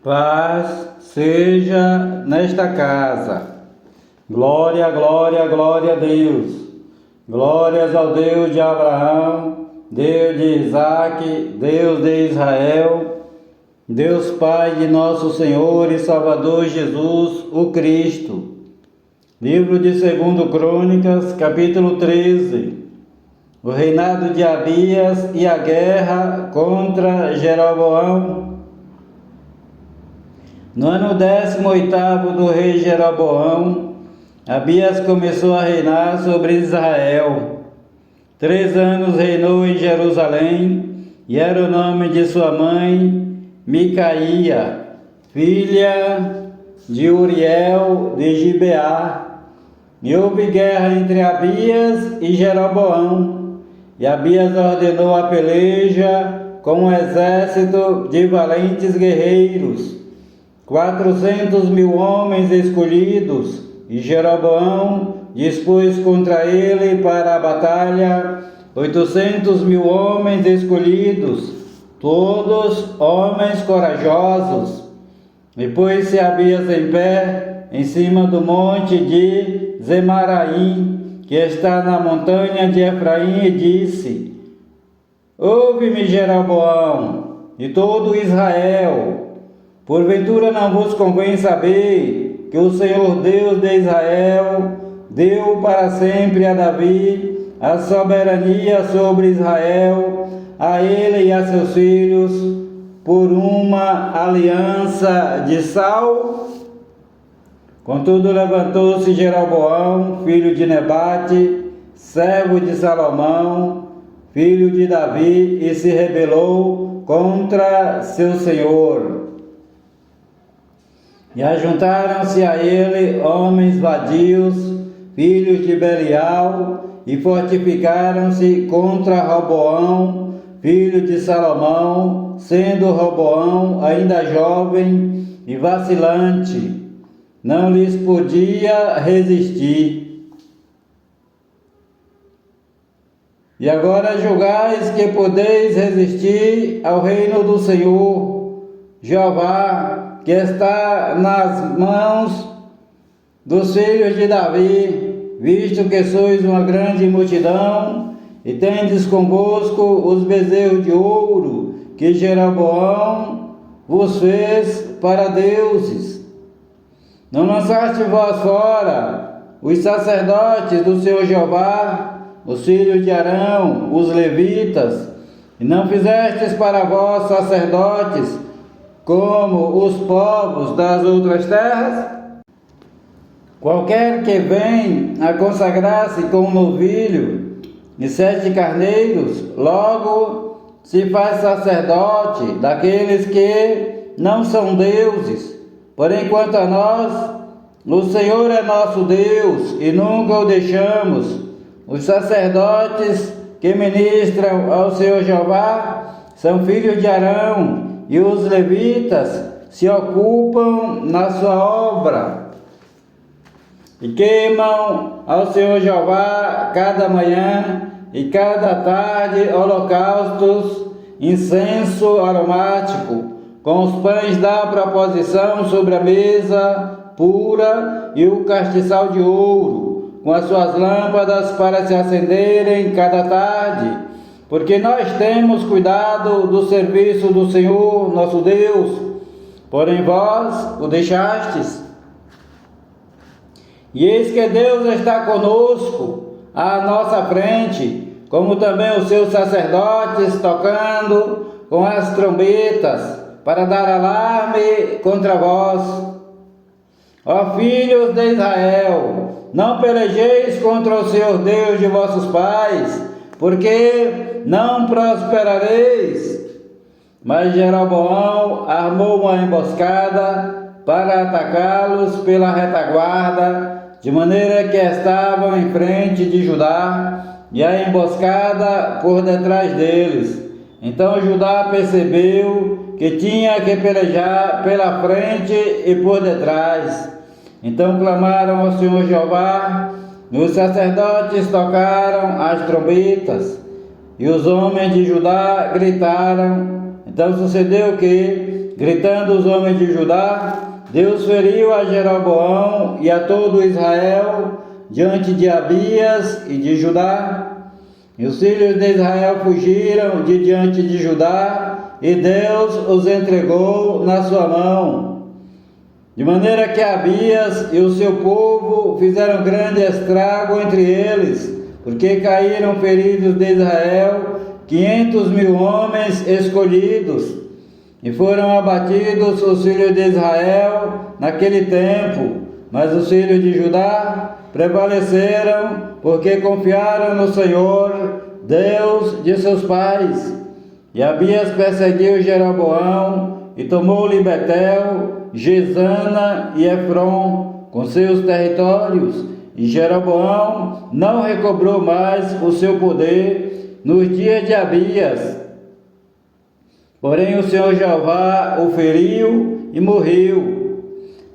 Paz seja nesta casa. Glória, glória, glória a Deus. Glórias ao Deus de Abraão, Deus de Isaque, Deus de Israel, Deus Pai de nosso Senhor e Salvador Jesus, o Cristo. Livro de 2 Crônicas, capítulo 13. O reinado de Abias e a guerra contra Jeroboão. No ano 18º do rei Jeroboão, Abias começou a reinar sobre Israel. 3 anos reinou em Jerusalém, e era o nome de sua mãe Micaía, filha de Uriel de Gibeá. E houve guerra entre Abias e Jeroboão, e Abias ordenou a peleja com um exército de valentes guerreiros, 400.000 homens escolhidos, e Jeroboão dispôs contra ele para a batalha 800.000 homens escolhidos, todos homens corajosos. E pôs-se Abias em pé em cima do monte de Zemaraim, que está na montanha de Efraim, e disse: Ouve-me, Jeroboão, e todo Israel. Porventura não vos convém saber que o Senhor Deus de Israel deu para sempre a Davi a soberania sobre Israel, a ele e a seus filhos, por uma aliança de sal? Contudo, levantou-se Jeroboão, filho de Nebate, servo de Salomão, filho de Davi, e se rebelou contra seu senhor. E ajuntaram-se a ele homens vadios, filhos de Belial, e fortificaram-se contra Roboão, filho de Salomão, sendo Roboão ainda jovem e vacilante. Não lhes podia resistir. E agora julgais que podeis resistir ao reino do Senhor, Jeová, que está nas mãos dos filhos de Davi, visto que sois uma grande multidão, e tendes convosco os bezerros de ouro que Jeroboão vos fez para deuses. Não lançaste vós fora os sacerdotes do Senhor Jeová, os filhos de Arão, os levitas, e não fizestes para vós sacerdotes como os povos das outras terras? Qualquer que vem a consagrar-se com um novilho e 7 carneiros, logo se faz sacerdote daqueles que não são deuses. Porém, quanto a nós, o Senhor é nosso Deus e nunca o deixamos. Os sacerdotes que ministram ao Senhor Jeová são filhos de Arão, e os levitas se ocupam na sua obra, e queimam ao Senhor Jeová cada manhã e cada tarde holocaustos, incenso aromático, com os pães da proposição sobre a mesa pura e o castiçal de ouro, com as suas lâmpadas para se acenderem cada tarde. Porque nós temos cuidado do serviço do Senhor, nosso Deus, porém vós o deixastes. E eis que Deus está conosco, à nossa frente, como também os seus sacerdotes, tocando com as trombetas, para dar alarme contra vós. Ó filhos de Israel, não pelejeis contra o Senhor Deus de vossos pais, porque não prosperareis. Mas Jeroboão armou uma emboscada para atacá-los pela retaguarda, de maneira que estavam em frente de Judá, e a emboscada por detrás deles. Então Judá percebeu que tinha que pelejar pela frente e por detrás. Então clamaram ao Senhor Jeová, e os sacerdotes tocaram as trombetas, e os homens de Judá gritaram. Então sucedeu que, gritando os homens de Judá, Deus feriu a Jeroboão e a todo Israel diante de Abias e de Judá. E os filhos de Israel fugiram de diante de Judá, e Deus os entregou na sua mão. De maneira que Abias e o seu povo fizeram grande estrago entre eles, porque caíram feridos de Israel 500.000 homens escolhidos, e foram abatidos os filhos de Israel naquele tempo. Mas os filhos de Judá prevaleceram, porque confiaram no Senhor, Deus de seus pais. E Abias perseguiu Jeroboão, e tomou-lhe Betel, Gesana e Efron, com seus territórios. E Jeroboão não recobrou mais o seu poder nos dias de Abias. Porém o Senhor Jeová o feriu e morreu.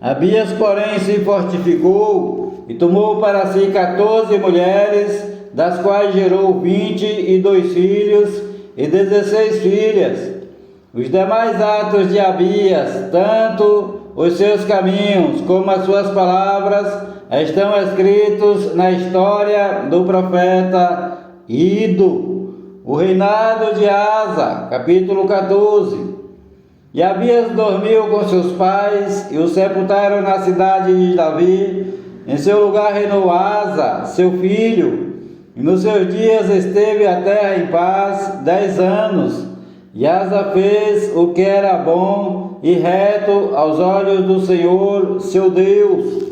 Abias, porém, se fortificou e tomou para si 14 mulheres, das quais gerou 22 filhos e 16 filhas. Os demais atos de Abias, tanto os seus caminhos como as suas palavras, estão escritos na história do profeta Ido. O reinado de Asa, capítulo 14. E Abias dormiu com seus pais e o sepultaram na cidade de Davi. Em seu lugar reinou Asa, seu filho, e nos seus dias esteve a terra em paz 10 anos. E Asa fez o que era bom e reto aos olhos do Senhor, seu Deus,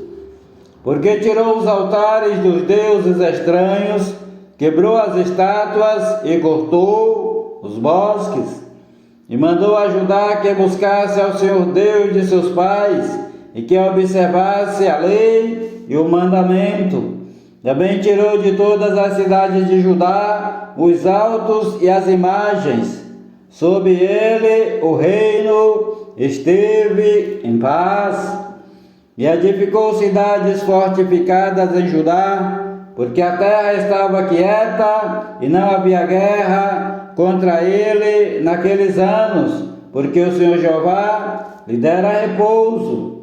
porque tirou os altares dos deuses estranhos, quebrou as estátuas e cortou os bosques, e mandou a Judá que buscasse ao Senhor Deus de seus pais, e que observasse a lei e o mandamento. Também tirou de todas as cidades de Judá os altos e as imagens. Sob ele o reino esteve em paz, e edificou cidades fortificadas em Judá, porque a terra estava quieta e não havia guerra contra ele naqueles anos, porque o Senhor Jeová lhe dera repouso.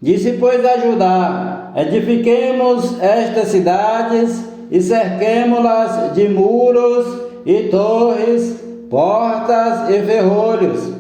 Disse, pois, a Judá: edifiquemos estas cidades e cerquemo-las de muros e torres, portas e ferrolhos,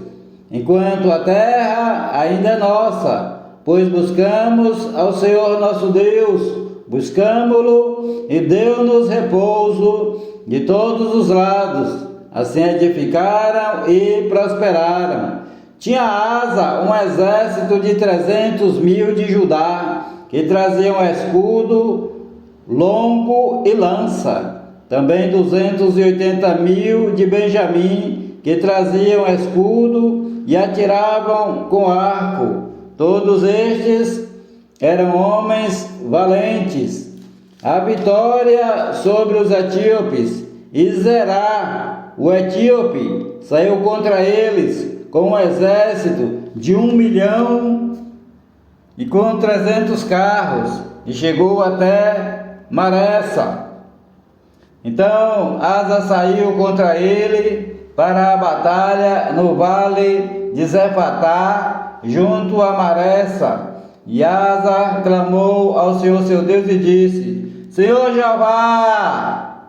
enquanto a terra ainda é nossa, pois buscamos ao Senhor nosso Deus, buscamo-lo e deu-nos repouso de todos os lados. Assim edificaram e prosperaram. Tinha Asa um exército de 300.000 de Judá, que traziam escudo, longo e lança. Também 280.000 de Benjamim, que traziam escudo e atiravam com arco. Todos estes eram homens valentes. A vitória sobre os etíopes, e Zerá, o etíope, saiu contra eles com um exército de 1 milhão e com 300 carros, e chegou até Maressa. Então Asa saiu contra ele para a batalha no vale de Zefatá, junto a Maressa. E Asa clamou ao Senhor seu Deus e disse: Senhor Jeová,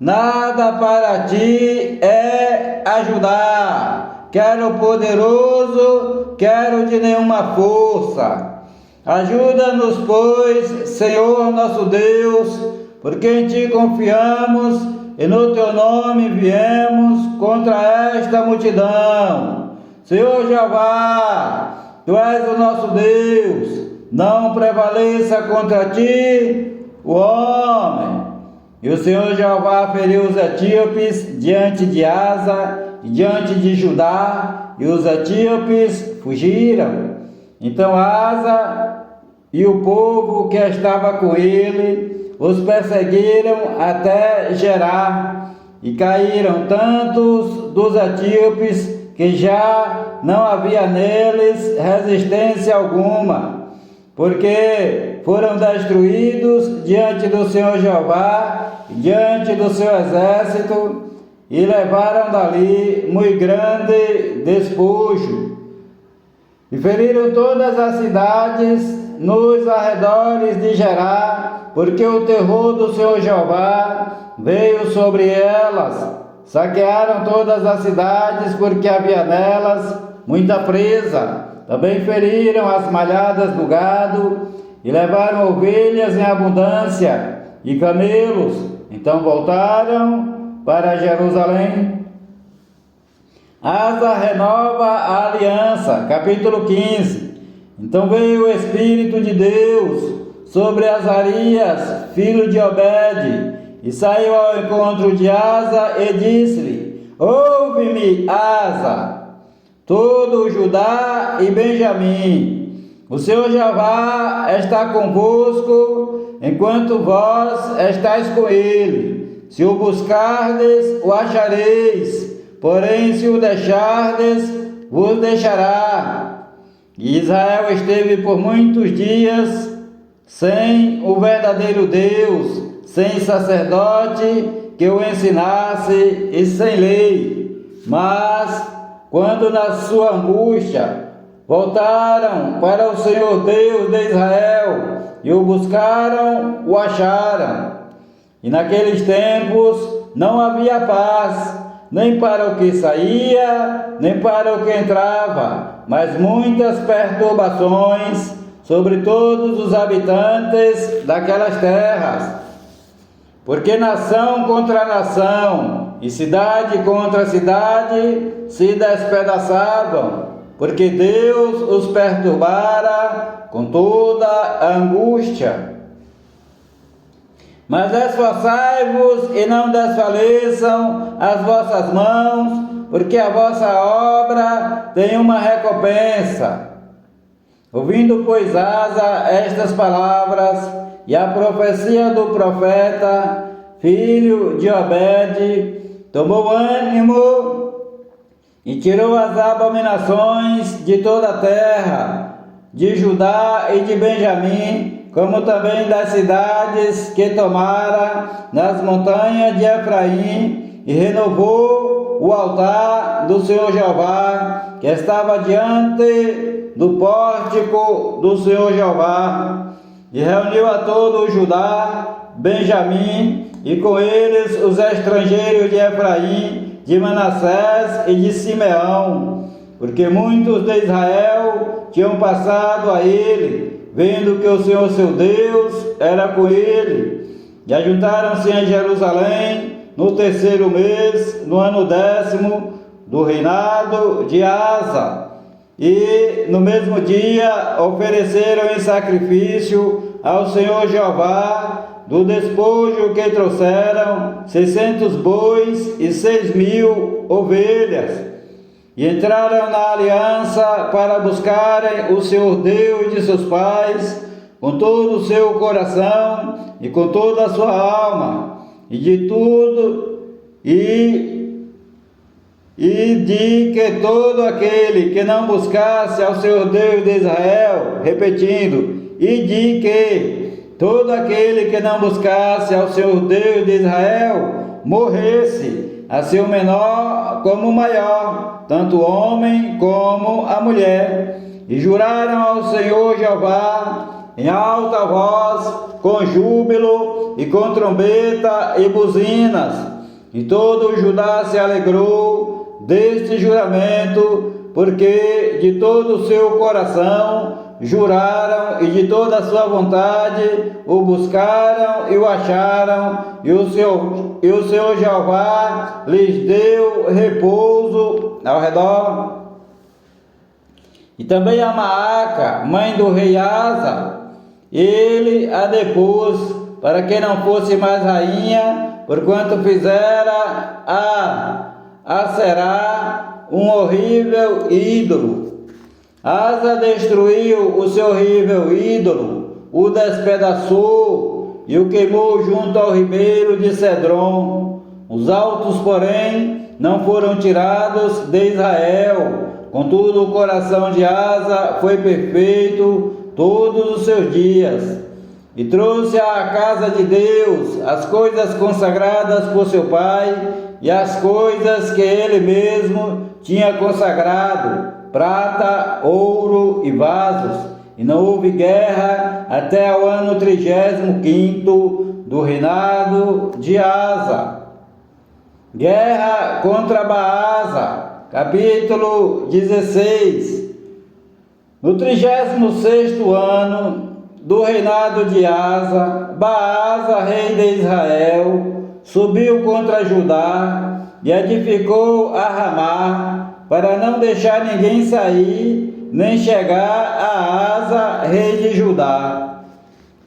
nada para ti é ajudar, quero poderoso, quero de nenhuma força. Ajuda-nos, pois, Senhor nosso Deus, porque em ti confiamos e no teu nome viemos contra esta multidão. Senhor Jeová, tu és o nosso Deus, não prevaleça contra ti o homem. E o Senhor Jeová feriu os etíopes diante de Asa e diante de Judá, e os etíopes fugiram. Então Asa e o povo que estava com ele os perseguiram até Gerar, e caíram tantos dos etíopes que já não havia neles resistência alguma, porque foram destruídos diante do Senhor Jeová, diante do seu exército, e levaram dali muito grande despojo. E feriram todas as cidades nos arredores de Gerá, porque o terror do Senhor Jeová veio sobre elas. Saquearam todas as cidades, porque havia nelas muita presa. Também feriram as malhadas do gado, e levaram ovelhas em abundância, e camelos. Então voltaram para Jerusalém. Asa renova a aliança. Capítulo 15. Então veio o Espírito de Deus sobre Azarias, filho de Obed, e saiu ao encontro de Asa e disse-lhe: Ouve-me, Asa, todo Judá e Benjamim. O Senhor Jeová está convosco, enquanto vós estáis com ele. Se o buscardes, o achareis. Porém, se o deixardes, vos deixará. E Israel esteve por muitos dias sem o verdadeiro Deus, sem sacerdote que o ensinasse e sem lei. Mas, quando na sua angústia voltaram para o Senhor Deus de Israel e o buscaram, o acharam. E naqueles tempos não havia paz, nem para o que saía, nem para o que entrava, mas muitas perturbações sobre todos os habitantes daquelas terras. Porque nação contra nação e cidade contra cidade se despedaçavam, porque Deus os perturbara com toda a angústia. Mas esforçai-vos e não desfaleçam as vossas mãos, porque a vossa obra tem uma recompensa. Ouvindo, pois, Asa estas palavras e a profecia do profeta, filho de Obed, tomou ânimo e tirou as abominações de toda a terra, de Judá e de Benjamim, como também das cidades que tomara nas montanhas de Efraim, e renovou o altar do Senhor Jeová, que estava diante do pórtico do Senhor Jeová, e reuniu a todo o Judá, Benjamim, e com eles os estrangeiros de Efraim, de Manassés e de Simeão, porque muitos de Israel tinham passado a ele, vendo que o Senhor seu Deus era com ele. E ajuntaram-se em Jerusalém no 3º mês, no ano 10º do reinado de Asa. E no mesmo dia ofereceram em sacrifício ao Senhor Jeová do despojo que trouxeram 600 bois e 6.000 ovelhas. E entraram na aliança para buscarem o Senhor Deus de seus pais com todo o seu coração e com toda a sua alma, e de tudo, e de que todo aquele que não buscasse ao Senhor Deus de Israel, repetindo, e de que todo aquele que não buscasse ao Senhor Deus de Israel morresse, assim o menor como o maior, tanto o homem como a mulher. E juraram ao Senhor Jeová em alta voz, com júbilo e com trombeta e buzinas. E todo o Judá se alegrou deste juramento, porque de todo o seu coração juraram e de toda a sua vontade o buscaram e o acharam, e o Senhor Jeová lhes deu repouso ao redor. E também a Maaca, mãe do rei Asa, ele a depôs, para que não fosse mais rainha, porquanto fizera a Será um horrível ídolo. Asa destruiu o seu horrível ídolo, o despedaçou e o queimou junto ao ribeiro de Cedron. Os altos, porém, não foram tirados de Israel. Contudo, o coração de Asa foi perfeito todos os seus dias. E trouxe à casa de Deus as coisas consagradas por seu pai, e as coisas que ele mesmo tinha consagrado, prata, ouro e vasos, e não houve guerra até o ano 35º do reinado de Asa. Guerra contra Baasa, capítulo 16. No 36º ano do reinado de Asa, Baasa, rei de Israel, subiu contra Judá e edificou a Ramá, para não deixar ninguém sair, nem chegar a Asa, rei de Judá.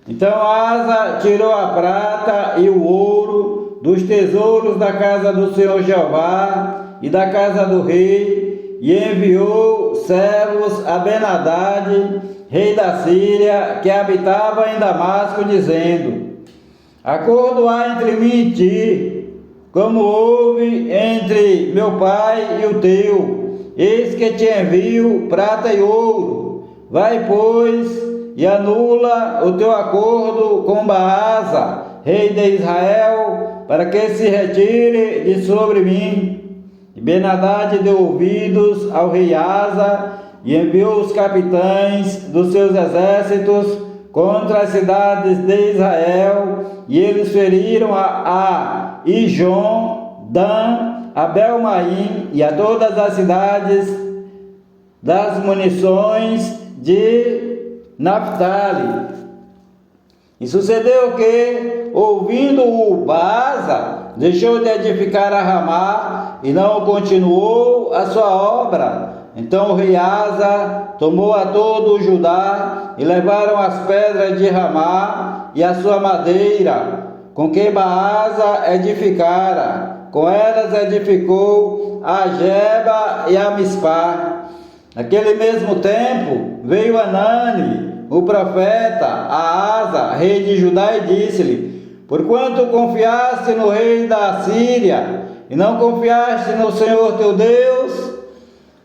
Então Asa tirou a prata e o ouro dos tesouros da casa do Senhor Jeová e da casa do rei, e enviou servos a Ben-Hadad, rei da Síria, que habitava em Damasco, dizendo: acordo há entre mim e ti, como houve entre meu pai e o teu. Eis que te envio prata e ouro. Vai, pois, e anula o teu acordo com Baasa, rei de Israel, para que se retire de sobre mim. E Ben-Hadad deu ouvidos ao rei Asa e enviou os capitães dos seus exércitos contra as cidades de Israel, e eles feriram a Ijon, Dan, a Belmaim e a todas as cidades das munições de Naphtali. E sucedeu que, ouvindo o Baasa, deixou de edificar a Ramá e não continuou a sua obra. Então o rei Asa tomou a todo o Judá e levaram as pedras de Ramá e a sua madeira, com que Baasa edificara. Com elas edificou a Geba e a Mispá. Naquele mesmo tempo veio Anani, o profeta, a Asa, rei de Judá, e disse-lhe: porquanto confiaste no rei da Síria e não confiaste no Senhor teu Deus,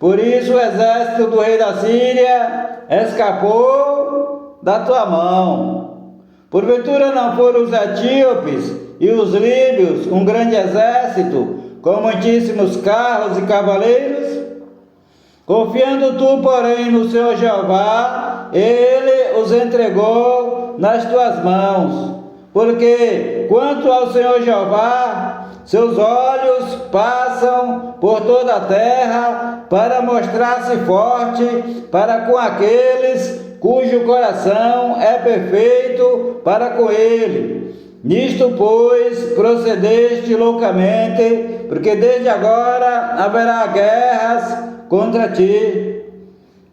por isso o exército do rei da Síria escapou da tua mão. Porventura não foram os etíopes e os líbios um grande exército, com muitíssimos carros e cavaleiros? Confiando tu, porém, no Senhor Jeová, ele os entregou nas tuas mãos. Porque, quanto ao Senhor Jeová, seus olhos passam por toda a terra para mostrar-se forte para com aqueles cujo coração é perfeito para com ele. Nisto, pois, procedeste loucamente, porque desde agora haverá guerras contra ti.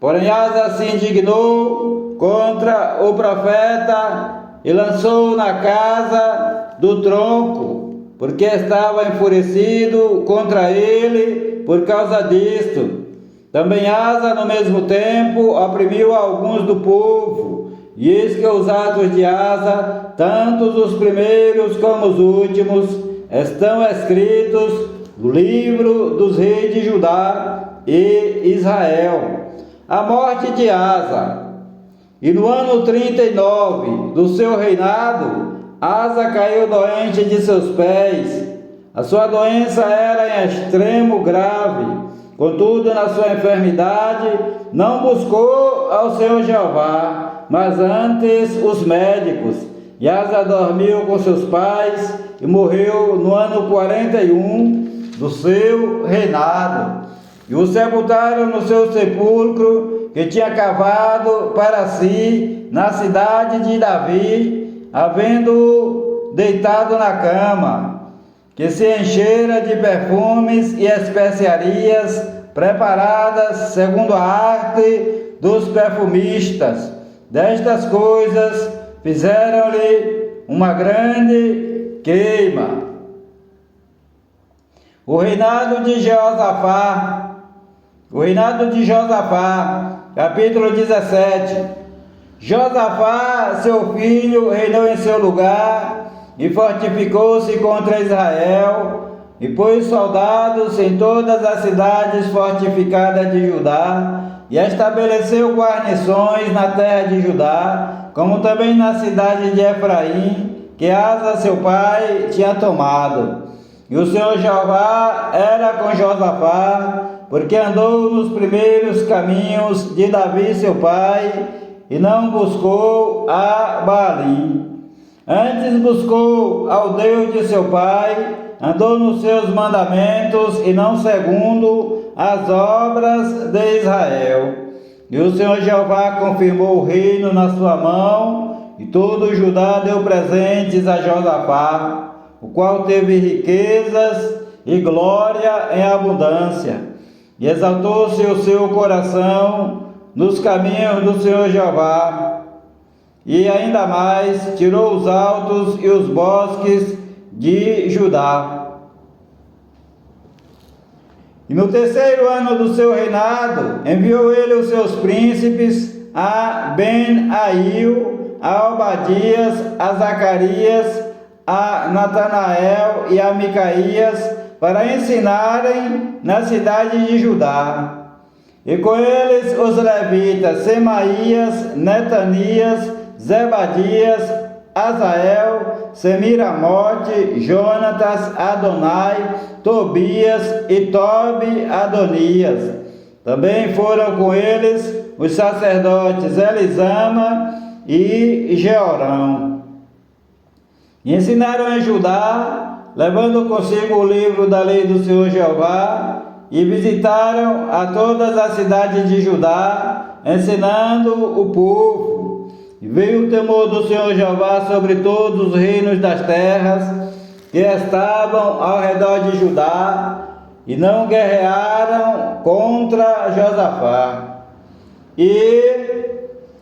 Porém Asa se indignou contra o profeta e lançou na casa do tronco, porque estava enfurecido contra ele por causa disto. Também Asa, no mesmo tempo, oprimiu alguns do povo. E eis que os atos de Asa, tantos os primeiros como os últimos, estão escritos no livro dos reis de Judá e Israel. A morte de Asa. E no ano 39 do seu reinado, Asa caiu doente de seus pés. A sua doença era em extremo grave. Contudo, na sua enfermidade, não buscou ao Senhor Jeová, mas antes os médicos. E Asa dormiu com seus pais e morreu no ano 41 do seu reinado. E o sepultaram no seu sepulcro, que tinha cavado para si na cidade de Davi, havendo deitado na cama, que se enchera de perfumes e especiarias preparadas segundo a arte dos perfumistas. Destas coisas fizeram-lhe uma grande queima. O reinado de Josafá. O reinado de Josafá, capítulo 17. Josafá, seu filho, reinou em seu lugar e fortificou-se contra Israel, e pôs soldados em todas as cidades fortificadas de Judá, e estabeleceu guarnições na terra de Judá, como também na cidade de Efraim, que Asa, seu pai, tinha tomado. E o Senhor Jeová era com Josafá, porque andou nos primeiros caminhos de Davi seu pai, e não buscou a Baalim. Antes buscou ao Deus de seu pai, andou nos seus mandamentos, e não segundo as obras de Israel. E o Senhor Jeová confirmou o reino na sua mão, e todo Judá deu presentes a Josafá, o qual teve riquezas e glória em abundância. E exaltou-se o seu coração nos caminhos do Senhor Jeová. E ainda mais tirou os altos e os bosques de Judá. E no terceiro ano do seu reinado, enviou ele os seus príncipes a Ben-Ail, a Obadias, a Zacarias, a Natanael e a Micaías, para ensinarem na cidade de Judá. E com eles os levitas Semaías, Netanias, Zebadias, Azael, Semiramote, Jonatas, Adonai, Tobias e Tobi Adonias. Também foram com eles os sacerdotes Elisama e Jeorão. E ensinaram em Judá, levando consigo o livro da lei do Senhor Jeová, e visitaram a todas as cidades de Judá, ensinando o povo. E veio o temor do Senhor Jeová sobre todos os reinos das terras que estavam ao redor de Judá, e não guerrearam contra Josafá. E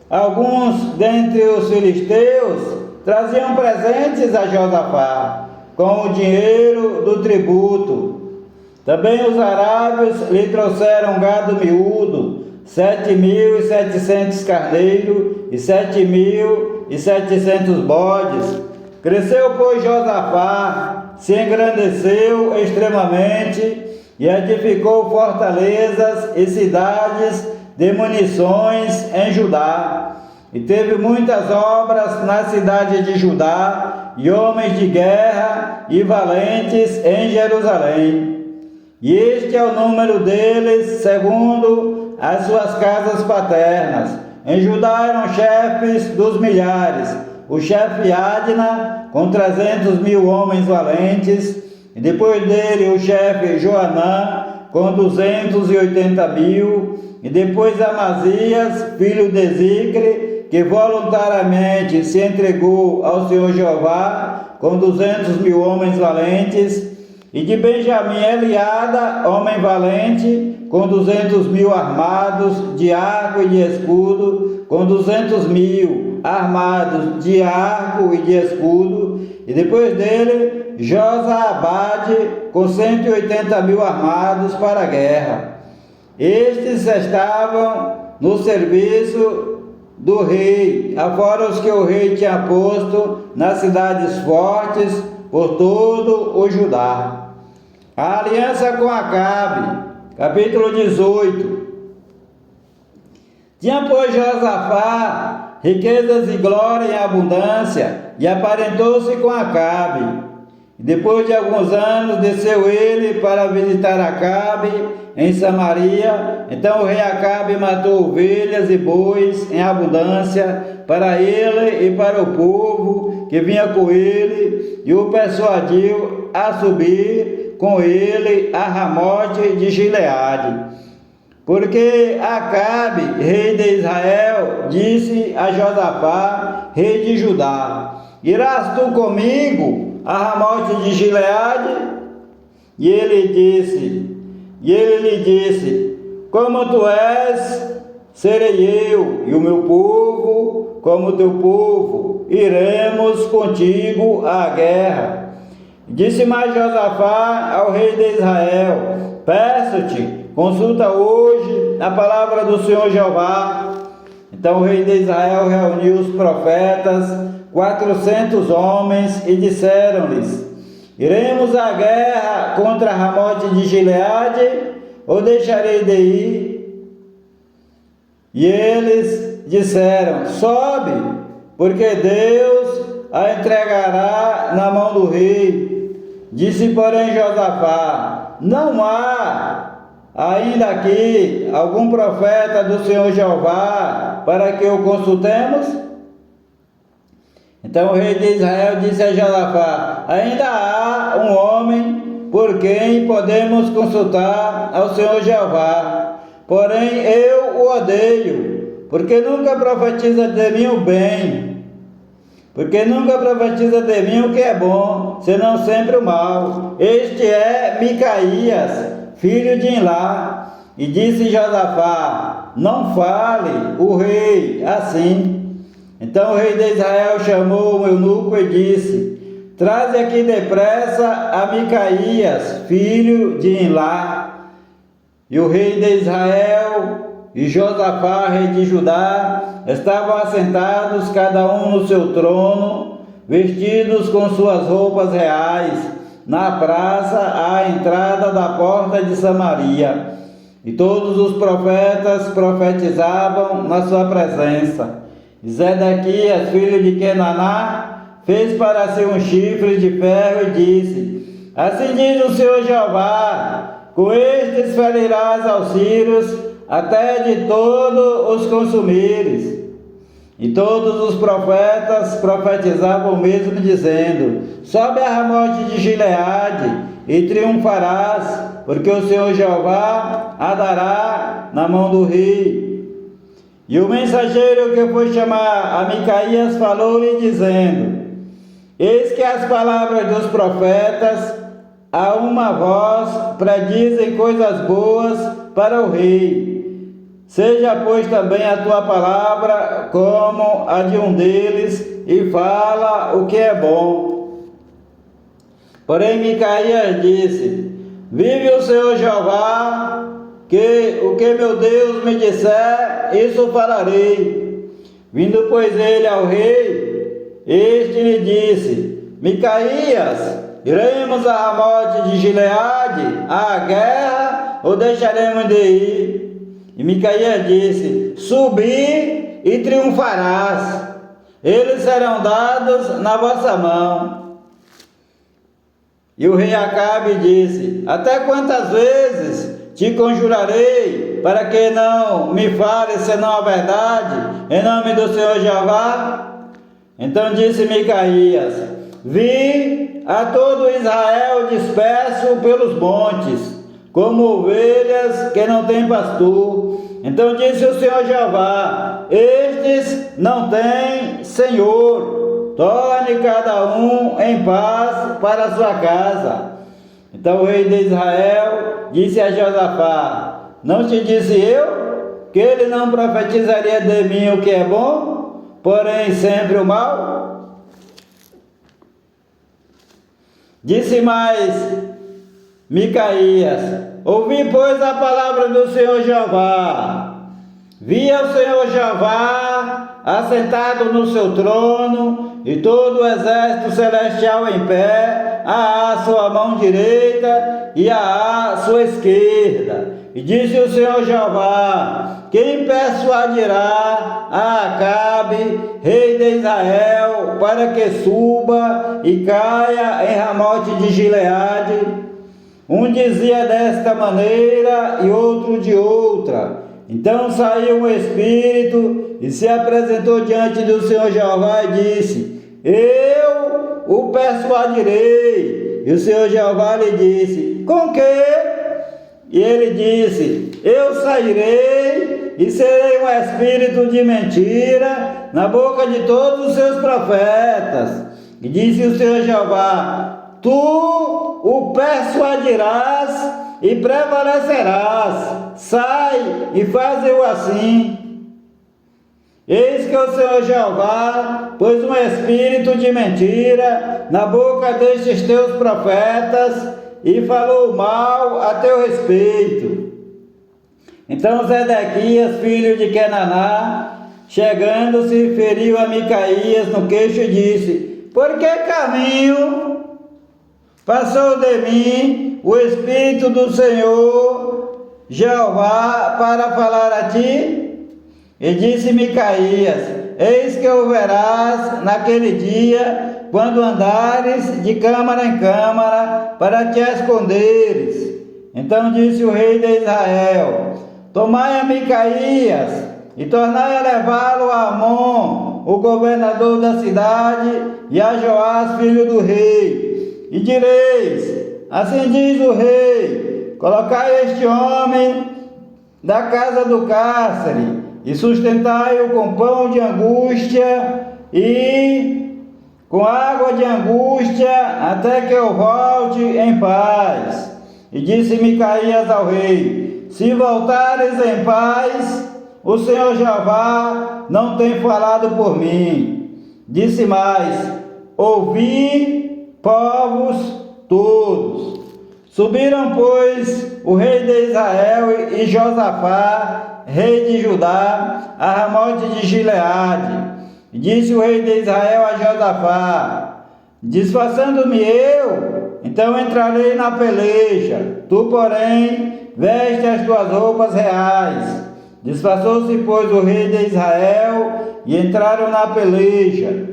alguns dentre os filisteus traziam presentes a Josafá, com o dinheiro do tributo. Também os arábios lhe trouxeram gado miúdo, 7.700 carneiros e 7.700 bodes. Cresceu, pois, Josafá, se engrandeceu extremamente e edificou fortalezas e cidades de munições em Judá. E teve muitas obras na cidade de Judá, e homens de guerra e valentes em Jerusalém. E este é o número deles, segundo as suas casas paternas. Em Judá eram chefes dos milhares, o chefe Adna, com 300.000 homens valentes, e depois dele o chefe Joanã, com 280.000, e depois Amazias, filho de Zicre, que voluntariamente se entregou ao Senhor Jeová, com 200.000 homens valentes, e de Benjamim Eliada, homem valente, com 200.000 armados de arco e de escudo, com 200.000 armados de arco e de escudo, e depois dele Josabade, com 180.000 armados para a guerra. Estes estavam no serviço do rei, afora os que o rei tinha posto nas cidades fortes por todo o Judá. A aliança com Acabe, capítulo 18. Tinha, pois, Josafá riquezas e glória em abundância, e aparentou-se com Acabe. E depois de alguns anos desceu ele para visitar Acabe em Samaria. Então o rei Acabe matou ovelhas e bois em abundância para ele e para o povo que vinha com ele, e o persuadiu a subir com ele a Ramote de Gileade. Porque Acabe, rei de Israel, disse a Josafá, rei de Judá: irás tu comigo a Ramote de Gileade? E ele lhe disse: como tu és, serei eu, e o meu povo como teu povo, iremos contigo à guerra. Disse mais Josafá ao rei de Israel: peço-te, consulta hoje a palavra do Senhor Jeová. Então o rei de Israel reuniu os profetas, 400 homens, e disseram-lhes: iremos à guerra contra Ramote de Gileade, ou deixarei de ir? E eles disseram: sobe, porque Deus a entregará na mão do rei. Disse, porém, Josafá: não há ainda aqui algum profeta do Senhor Jeová para que o consultemos? Então o rei de Israel disse a Josafá: ainda há um homem por quem podemos consultar ao Senhor Jeová, porém eu o odeio, porque nunca profetiza de mim o bem, porque nunca profetiza de mim o que é bom, senão sempre o mal. Este é Micaías, filho de Imlá. E disse Josafá: não fale o rei assim. Então o rei de Israel chamou o eunuco e disse: traze aqui depressa a Micaías, filho de Imlá. E o rei de Israel e Josafá, rei de Judá, estavam assentados, cada um no seu trono, vestidos com suas roupas reais, na praça à entrada da porta de Samaria. E todos os profetas profetizavam na sua presença. Zedequias, filho de Kenaná, fez para si um chifre de ferro e disse: assim diz o Senhor Jeová: com estes ferirás aos sírios, até de todos os consumires. E todos os profetas profetizavam o mesmo, dizendo: sobe a Ramote de Gileade e triunfarás, porque o Senhor Jeová a dará na mão do rei. E o mensageiro que foi chamar a Micaías falou-lhe, dizendo: eis que as palavras dos profetas a uma voz predizem coisas boas para o rei. Seja, pois, também a tua palavra como a de um deles, e fala o que é bom. Porém Micaías disse: vive o Senhor Jeová, que o que meu Deus me disser, isso falarei. Vindo, pois, ele ao rei, este lhe disse: Micaías, iremos a Ramote de Gileade à guerra, ou deixaremos de ir? E Micaías disse: subi e triunfarás, eles serão dados na vossa mão. E o rei Acabe disse: até quantas vezes te conjurarei, para que não me fales senão a verdade, em nome do Senhor Jeová? Então disse Micaías: vi a todo Israel disperso pelos montes, como ovelhas que não têm pastor. Então disse o Senhor Jeová: estes não têm senhor, torne cada um em paz para a sua casa. Então o rei de Israel disse a Josafá: não te disse eu que ele não profetizaria de mim o que é bom, porém sempre o mal? Disse mais Micaías: ouvi, pois, a palavra do Senhor Jeová. Via o Senhor Jeová assentado no seu trono, e todo o exército celestial em pé, à sua mão direita e à sua esquerda. E disse o Senhor Jeová: quem persuadirá a Acabe, rei de Israel, para que suba e caia em Ramote de Gileade? Um dizia desta maneira e outro de outra. Então saiu um espírito e se apresentou diante do Senhor Jeová e disse: eu o persuadirei. E o Senhor Jeová lhe disse: com que? E ele disse: eu sairei e serei um espírito de mentira na boca de todos os seus profetas. E disse o Senhor Jeová: tu o persuadirás e prevalecerás. Sai e faze-o assim. Eis que o Senhor Jeová pôs um espírito de mentira na boca destes teus profetas e falou mal a teu respeito. Então Zedequias, filho de Kenaná, chegando-se, feriu a Micaías no queixo e disse: por que caminho passou de mim o Espírito do Senhor Jeová para falar a ti? E disse Micaías: eis que o verás naquele dia, quando andares de câmara em câmara, para te esconderes. Então disse o rei de Israel: tomai a Micaías e tornai a levá-lo a Amon, o governador da cidade, e a Joás, filho do rei. E direis: assim diz o rei: colocai este homem da casa do cárcere e sustentai-o com pão de angústia e com água de angústia, até que eu volte em paz. E disse Micaías ao rei: se voltares em paz, o Senhor Jeová não tem falado por mim. Disse mais: ouvi, povos todos. Subiram, pois, o rei de Israel e Josafá, rei de Judá, a Ramote de Gileade. E disse o rei de Israel a Josafá: disfarçando-me eu, então entrarei na peleja. Tu, porém, veste as tuas roupas reais. Disfarçou-se, pois, o rei de Israel e entraram na peleja.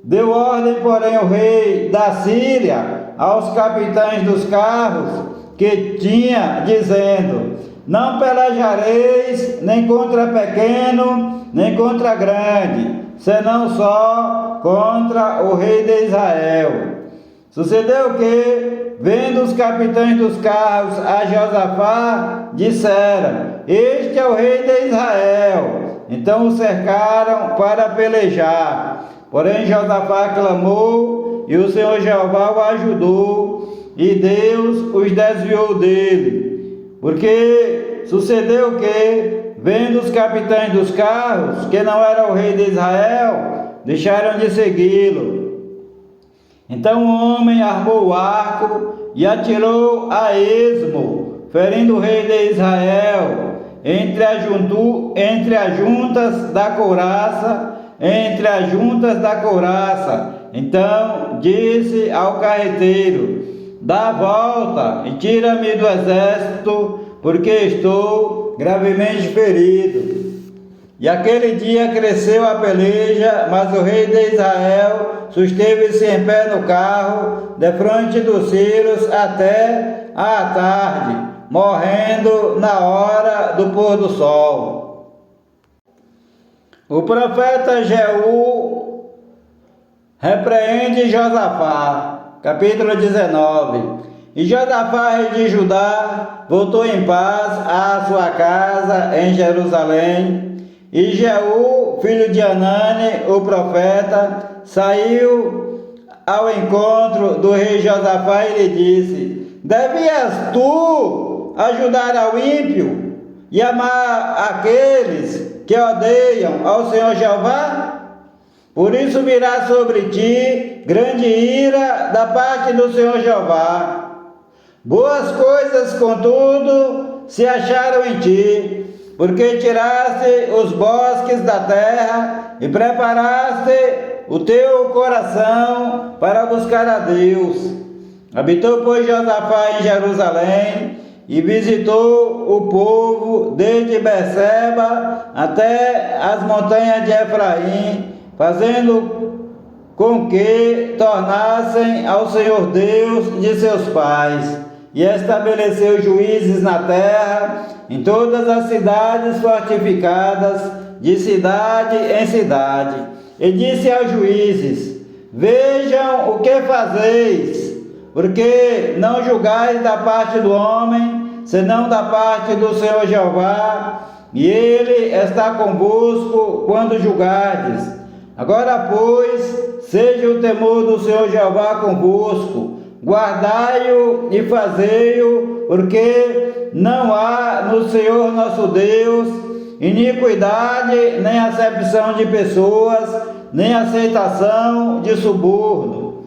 Deu ordem, porém, o rei da Síria aos capitães dos carros que tinha, dizendo: não pelejareis nem contra pequeno, nem contra grande, senão só contra o rei de Israel. Sucedeu que, vendo os capitães dos carros a Josafá, disseram: este é o rei de Israel. Então o cercaram para pelejar. Porém Josafá clamou, e o Senhor Jeová o ajudou, e Deus os desviou dele. Porque sucedeu que, vendo os capitães dos carros, que não era o rei de Israel, deixaram de segui-lo. Então o homem armou o arco e atirou a esmo, ferindo o rei de Israel, entre as juntas da couraça. Então disse ao carreteiro: dá a volta e tira-me do exército, porque estou gravemente ferido. E aquele dia cresceu a peleja, mas o rei de Israel susteve-se em pé no carro, defronte dos sírios, até à tarde, morrendo na hora do pôr do sol. O profeta Jeú repreende Josafá. Capítulo 19. E Josafá, rei de Judá, voltou em paz à sua casa em Jerusalém. E Jeú, filho de Anani, o profeta, saiu ao encontro do rei Josafá e lhe disse: devias tu ajudar ao ímpio e amar aqueles que odeiam ao Senhor Jeová? Por isso virá sobre ti grande ira da parte do Senhor Jeová. Boas coisas, contudo, se acharam em ti, porque tiraste os bosques da terra e preparaste o teu coração para buscar a Deus. Habitou, pois, Josafá em Jerusalém e visitou o povo desde Berseba até as montanhas de Efraim, fazendo com que tornassem ao Senhor Deus de seus pais. E estabeleceu juízes na terra, em todas as cidades fortificadas, de cidade em cidade. E disse aos juízes: vejam o que fazeis, porque não julgais da parte do homem, senão da parte do Senhor Jeová, e ele está convosco quando julgardes. Agora, pois, seja o temor do Senhor Jeová convosco, guardai-o e fazei-o, porque não há no Senhor nosso Deus iniquidade, nem acepção de pessoas, nem aceitação de suborno.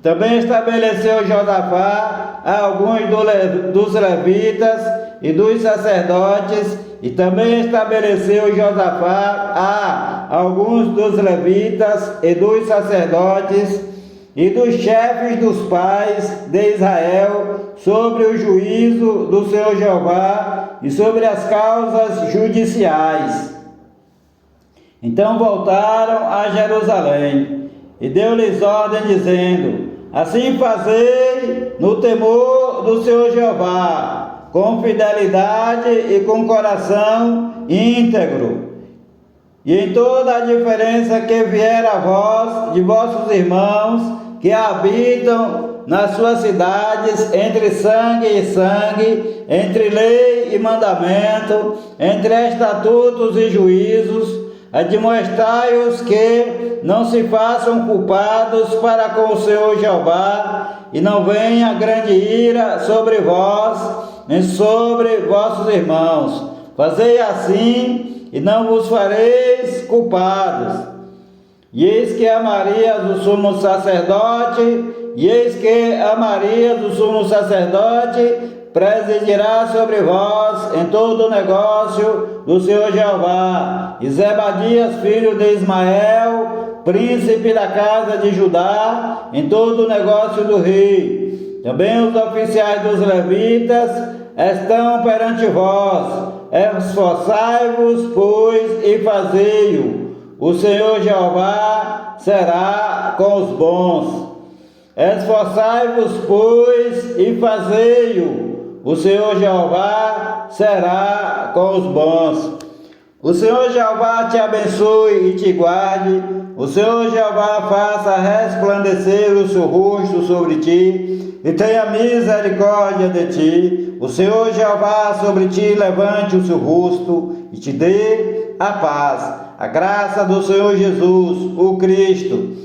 Também estabeleceu Josafá a alguns dos levitas e dos sacerdotes, e também estabeleceu Josafá a alguns dos levitas e dos sacerdotes e dos chefes dos pais de Israel sobre o juízo do Senhor Jeová e sobre as causas judiciais. Então voltaram a Jerusalém, e deu-lhes ordem, dizendo: assim fazei no temor do Senhor Jeová, com fidelidade e com coração íntegro. E em toda a diferença que vier a vós, de vossos irmãos, que habitam nas suas cidades, entre sangue e sangue, entre lei e mandamento, entre estatutos e juízos, admoestai-os que não se façam culpados para com o Senhor Jeová, e não venha grande ira sobre vós, nem sobre vossos irmãos. Fazei assim, e não vos fareis culpados. E eis que a Maria do sumo sacerdote, presidirá sobre vós em todo o negócio do Senhor Jeová. E Zebadias, filho de Ismael, príncipe da casa de Judá, em todo o negócio do rei. Também os oficiais dos levitas estão perante vós. Esforçai-vos, pois, e fazei-o. O Senhor Jeová será com os bons. Esforçai-vos, pois, e fazei-o. O Senhor Jeová será com os bons. O Senhor Jeová te abençoe e te guarde. O Senhor Jeová faça resplandecer o seu rosto sobre ti e tenha misericórdia de ti. O Senhor Jeová sobre ti levante o seu rosto e te dê a paz. A graça do Senhor Jesus, o Cristo,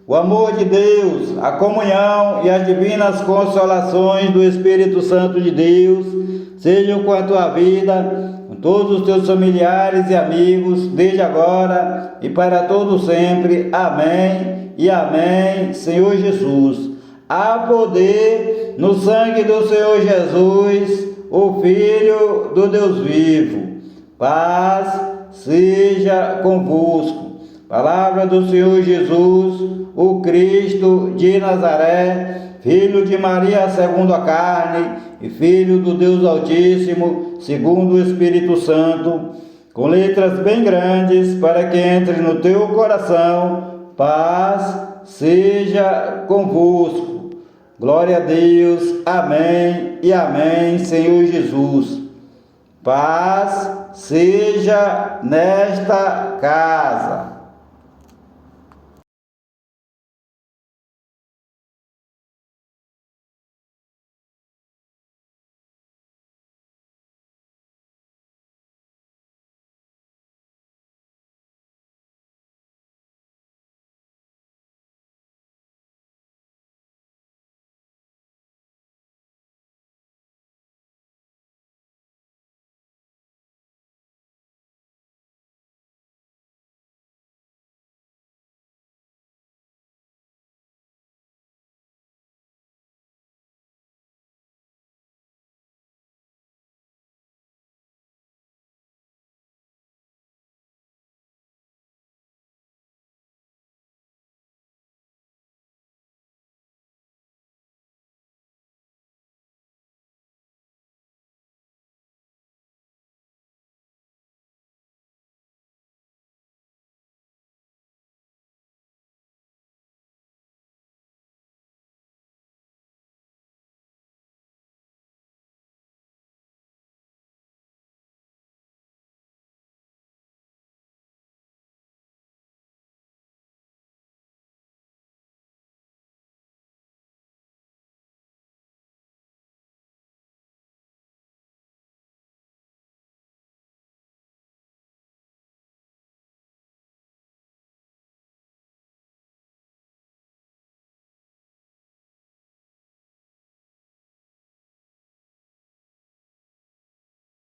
o amor de Deus, a comunhão e as divinas consolações do Espírito Santo de Deus sejam com a tua vida, com todos os teus familiares e amigos, desde agora e para todo sempre. Amém e amém, Senhor Jesus. Há poder no sangue do Senhor Jesus, o Filho do Deus vivo. Paz seja convosco. Palavra do Senhor Jesus, o Cristo de Nazaré, Filho de Maria segundo a carne, e Filho do Deus Altíssimo, segundo o Espírito Santo, com letras bem grandes, para que entre no teu coração. Paz seja convosco. Glória a Deus. Amém e amém, Senhor Jesus. Paz seja nesta casa.